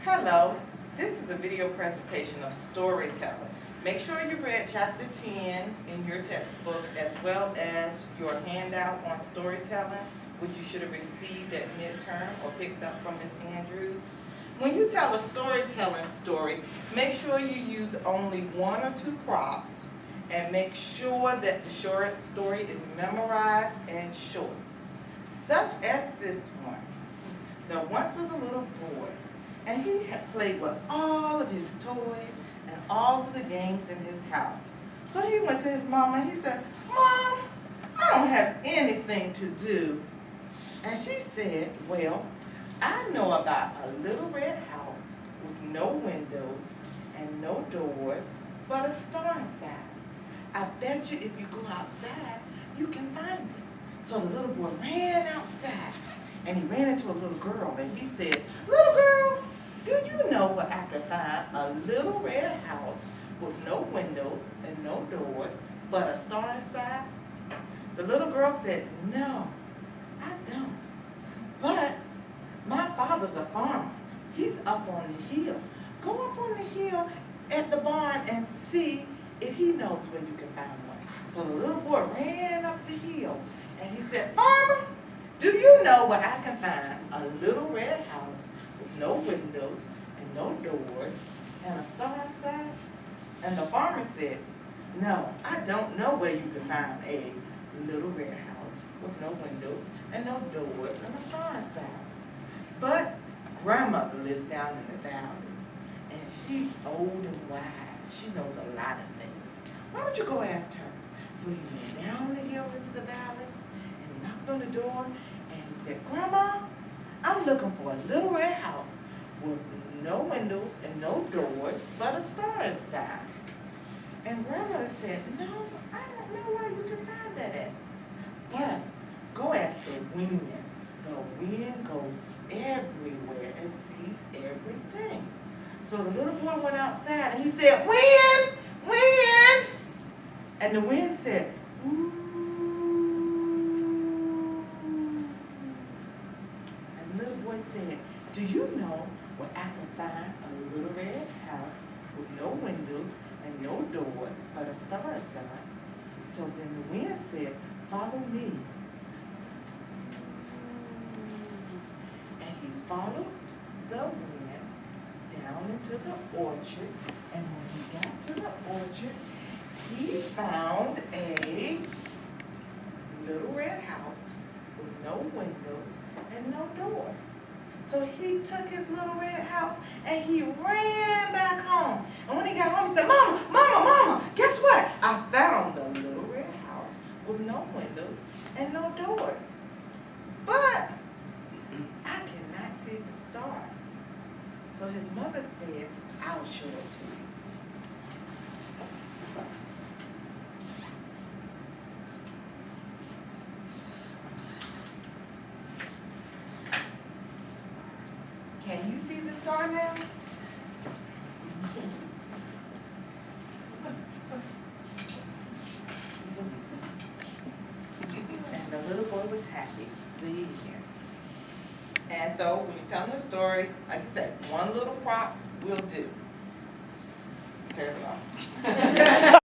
Hello, this is a video presentation of storytelling. Make sure you read chapter 10 in your textbook as well as your handout on storytelling, which you should have received at midterm or picked up from Ms. Andrews. When you tell a storytelling story, make sure you use only one or two props and make sure that the short story is memorized and short, such as this one. There once was a little boy, and he had played with all of his toys and all of the games in his house. So he went to his mom and he said, "Mom, I don't have anything to do." And she said, "Well, I know about a little red house with no windows and no doors, but a star inside. I bet you if you go outside, you can find it." So the little boy ran outside, and he ran into a little girl, and he said, "Little girl, do you know where I can find a little red house with no windows and no doors, but a star inside?" The little girl said, "No, I don't. But my father's a farmer. He's up on the hill. Go up on the hill at the barn and see if he knows where you can find one." So the little boy ran up the hill, and he said, "Farmer, do you know where I can find a little red house with no windows and no doors and a star inside?" And the farmer said, "No, I don't know where you can find a little red house with no windows and no doors and a star inside. But grandmother lives down in the valley, and she's old and wise. She knows a lot of things. Why don't you go ask her?" So he went down the hill into the valley and he knocked on the door and he said, "Grandma, I'm looking for a little red house with no windows and no doors, but a star inside." And grandmother said, "No, I don't know where you can find that at. But go ask the wind. The wind goes everywhere and sees everything." So the little boy went outside and he said, "Wind, wind." And the wind said, "Ooh." And the little boy said, "Do you know where I can find a little red house with no windows and no doors, but a star inside?" So then the wind said, "Follow me." And he followed the wind down into the orchard. And when he got to the orchard, he found a little red house with no windows and no door. So he took his little red house and he ran back home. And when he got home, he said, "Mama, Mama, Mama, guess what? I found a little red house with no windows and no doors. But I cannot see the star." So his mother said, "I'll show it to you." Can you see the star now? And the little boy was happy to be here. And so when you're telling a story, like I said, one little prop will do. Turn it off.